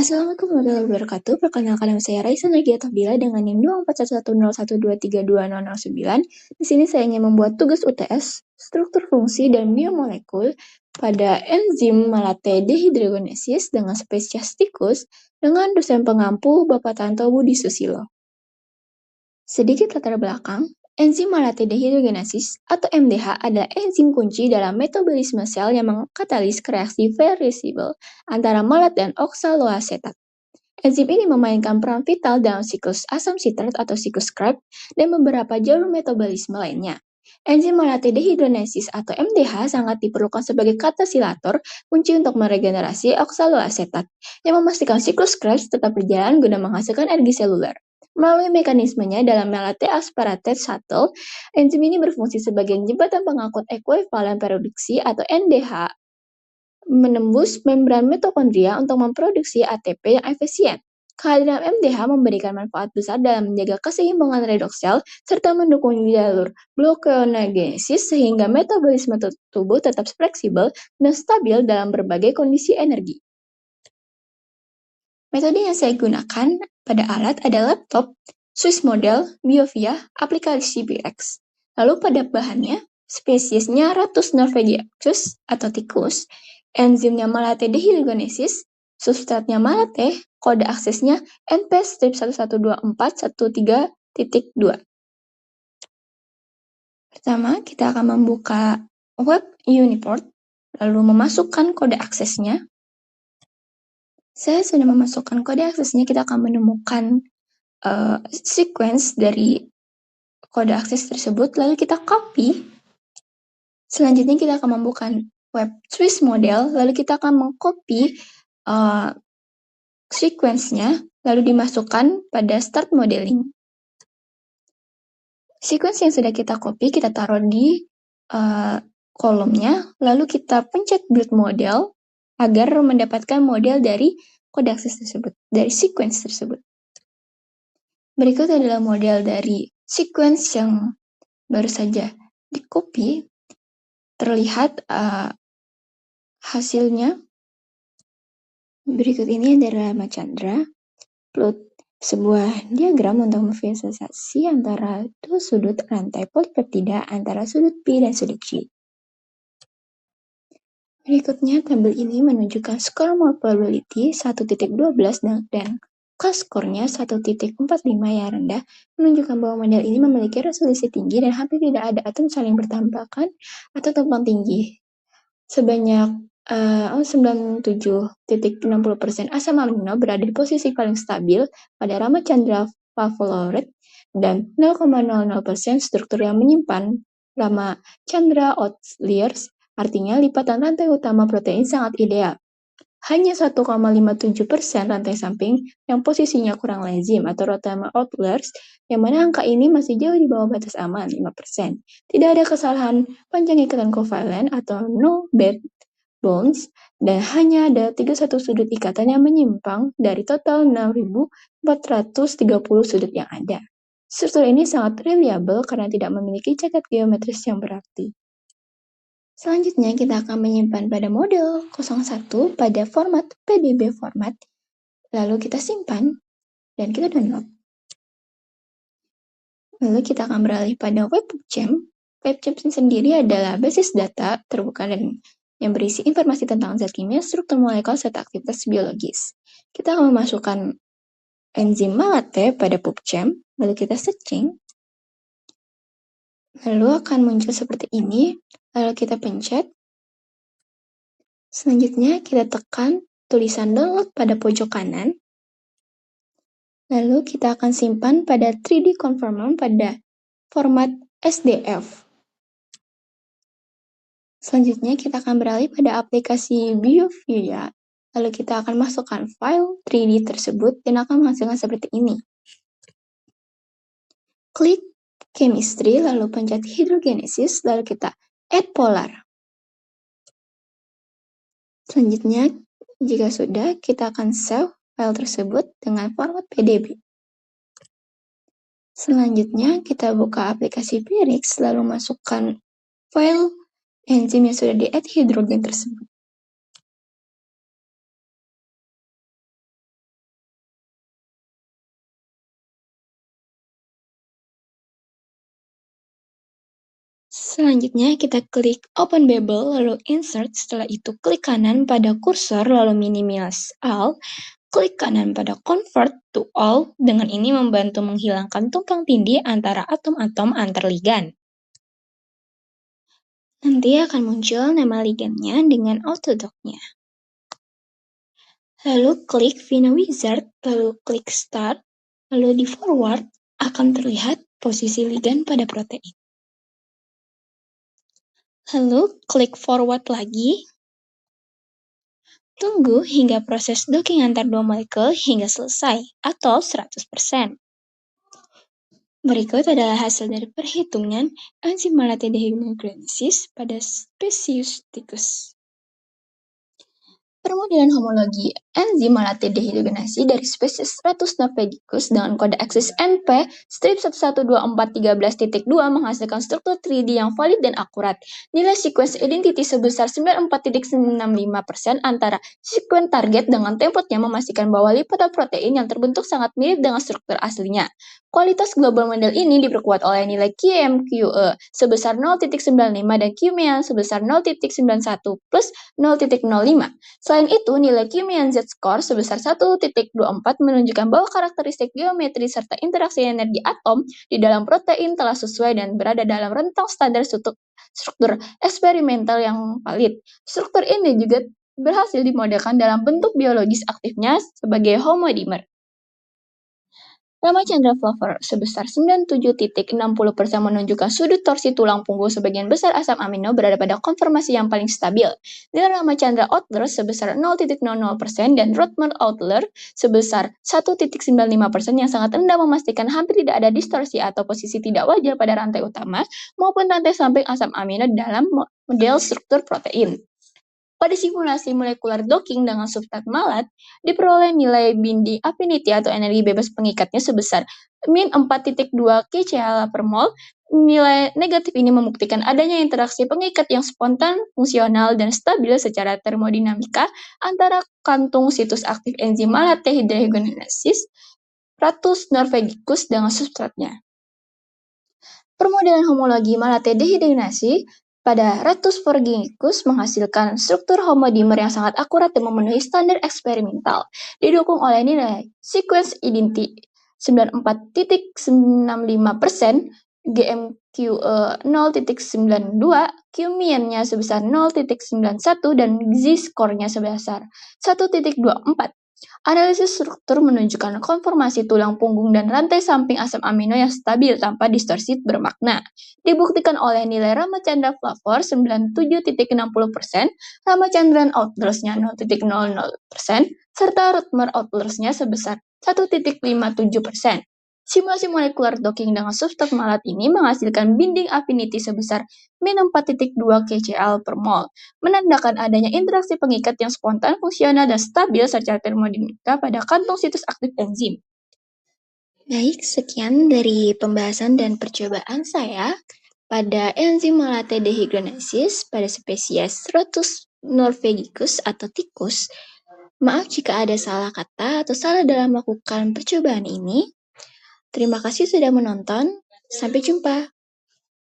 Assalamualaikum warahmatullahi wabarakatuh. Perkenalkan nama saya Raisa Nagiata Bila dengan NIM 2411012320009. Di sini saya ingin membuat tugas UTS, struktur fungsi dan biomolekul pada enzim malate dehidrogenesis dengan spesies tikus dengan dosen pengampu Bapak Tanto Budi Susilo. Sedikit latar belakang, enzim malate dehidrogenesis atau MDH adalah enzim kunci dalam metabolisme sel yang mengkatalis reaksi reversibel antara malat dan oksaloasetat. Enzim ini memainkan peran vital dalam siklus asam sitrat atau siklus Krebs dan beberapa jalur metabolisme lainnya. Enzim malate dehidrogenesis atau MDH sangat diperlukan sebagai katalisator kunci untuk meregenerasi oksaloasetat yang memastikan siklus Krebs tetap berjalan guna menghasilkan energi seluler. Melalui mekanismenya dalam malate aspartate shuttle, enzim ini berfungsi sebagai jembatan pengangkut ekuivalen produksi atau NDH menembus membran mitokondria untuk memproduksi ATP yang efisien. Kehadiran MDH memberikan manfaat besar dalam menjaga keseimbangan redoks sel serta mendukung jalur gluconeogenesis sehingga metabolisme tubuh tetap fleksibel dan stabil dalam berbagai kondisi energi. Metode yang saya gunakan pada alat adalah laptop, Swiss model, Biovia, aplikasi BX. Lalu pada bahannya, spesiesnya Ratus norvegiacus atau tikus, enzimnya malate dehidrogenesis, substratnya malate, kode aksesnya NP-1124113.2. Pertama, kita akan membuka web Uniport, lalu memasukkan kode aksesnya. Saya sudah memasukkan kode aksesnya, kita akan menemukan sequence dari kode akses tersebut, lalu kita copy. Selanjutnya kita akan membuka web Swiss model, lalu kita akan mengcopy sequence-nya, lalu dimasukkan pada start modeling. Sequence yang sudah kita copy, kita taruh di kolomnya, lalu kita pencet build model agar mendapatkan model dari kode akses tersebut, dari sequence tersebut. Berikut adalah model dari sequence yang baru saja di-copy. Terlihat hasilnya. Berikut ini adalah Ramachandra plot sebuah diagram untuk memvisualisasi antara dua sudut rantai polipeptida antara sudut P dan sudut Q. Berikutnya tabel ini menunjukkan skor probability 1.12 dan K-skornya 1.45 yang rendah, menunjukkan bahwa model ini memiliki resolusi tinggi dan hampir tidak ada atom saling bertabrakan atau tumpang tinggi. Sebanyak 97.60% asam amino berada di posisi paling stabil pada Ramachandra Favorit dan 0,00% struktur yang menyimpan Ramachandra outliers, artinya lipatan rantai utama protein sangat ideal. Hanya 1,57% rantai samping yang posisinya kurang lazim atau Rotama outliers, yang mana angka ini masih jauh di bawah batas aman 5%. Tidak ada kesalahan panjang ikatan kovalen atau no bad bonds, dan hanya ada 31 sudut ikatan yang menyimpang dari total 6.430 sudut yang ada. Struktur ini sangat reliable karena tidak memiliki cacat geometris yang berarti. Selanjutnya kita akan menyimpan pada model 01 pada format PDB format, lalu kita simpan dan kita download. Lalu kita akan beralih pada WebGem. WebGem sendiri adalah basis data terbuka dan yang berisi informasi tentang zat kimia, struktur molekul, serta aktivitas biologis. Kita akan memasukkan enzim malate pada PubChem, lalu kita searching. Lalu akan muncul seperti ini, lalu kita pencet. Selanjutnya kita tekan tulisan download pada pojok kanan. Lalu kita akan simpan pada 3D conformer pada format SDF. Selanjutnya kita akan beralih pada aplikasi Biovia. Lalu kita akan masukkan file 3D tersebut dan akan menghasilkan seperti ini. Klik chemistry, lalu pencet hydrogenesis, lalu kita add polar. Selanjutnya, jika sudah, kita akan save file tersebut dengan format PDB. Selanjutnya, kita buka aplikasi Pyrix, lalu masukkan file enzim yang sudah di-add hidrogen tersebut. Selanjutnya kita klik Open Babel lalu Insert, setelah itu klik kanan pada kursor lalu minimize all, klik kanan pada Convert to All, dengan ini membantu menghilangkan tumpang tindih antara atom-atom antar ligan. Nanti akan muncul nama ligannya dengan autodock-nya. Lalu klik Vina Wizard, lalu klik Start, lalu di forward akan terlihat posisi ligan pada protein. Lalu klik forward lagi. Tunggu hingga proses docking antar dua molekul hingga selesai atau 100%. Berikut adalah hasil dari perhitungan enzim malate dehydrogenesis pada spesies tikus. Permodelan homologi enzim malate dehydrogenasi dari spesies Ratus norvegicus dengan kode eksis NP strip 112413.2 menghasilkan struktur 3D yang valid dan akurat. Nilai sequence identity sebesar 94,95% antara sequence target dengan template-nya memastikan bahwa lipatan protein yang terbentuk sangat mirip dengan struktur aslinya. Kualitas global model ini diperkuat oleh nilai QMQE sebesar 0,95 dan Qmean sebesar 0,91 plus 0,05. Selain itu, nilai Qmean Z-score sebesar 1,24 menunjukkan bahwa karakteristik geometri serta interaksi energi atom di dalam protein telah sesuai dan berada dalam rentang standar struktur eksperimental yang valid. Struktur ini juga berhasil dimodelkan dalam bentuk biologis aktifnya sebagai homodimer. Ramachandra flavor sebesar 97,60% menunjukkan sudut torsi tulang punggung sebagian besar asam amino berada pada konformasi yang paling stabil. Nilai Ramachandra Outlier sebesar 0,00% dan Rothman Outlier sebesar 1,95% yang sangat rendah memastikan hampir tidak ada distorsi atau posisi tidak wajar pada rantai utama maupun rantai samping asam amino dalam model struktur protein. Pada simulasi molekular docking dengan substrat malat, diperoleh nilai binding affinity atau energi bebas pengikatnya sebesar min 4,2 kcal per mol. Nilai negatif ini membuktikan adanya interaksi pengikat yang spontan, fungsional, dan stabil secara termodinamika antara kantung situs aktif enzim malate dehydrogenesis Ratus norvegicus dengan substratnya. Permodelan homologi malate dehydrogenasi pada Ratus forgicus menghasilkan struktur homodimer yang sangat akurat dan memenuhi standar eksperimental, didukung oleh nilai sequence identity 94,95%, GMQE 0,92, Qmean-nya sebesar 0,91 dan Z-score-nya sebesar 1,24. Analisis struktur menunjukkan konformasi tulang punggung dan rantai samping asam amino yang stabil tanpa distorsi bermakna. Dibuktikan oleh nilai Ramachandra flavor 97,60%, Ramachandran Outliers-nya 0,00%, serta Rothman Outliers-nya sebesar 1,57%. Simulasi molekular docking dengan substrat malat ini menghasilkan binding affinity sebesar min 4,2 kcal per mol, menandakan adanya interaksi pengikat yang spontan, fungsional, dan stabil secara termodinamika pada kantung situs aktif enzim. Baik, sekian dari pembahasan dan percobaan saya pada enzim malate dehydrogenesis pada spesies Ratus norvegicus atau tikus. Maaf jika ada salah kata atau salah dalam melakukan percobaan ini. Terima kasih sudah menonton. Sampai jumpa.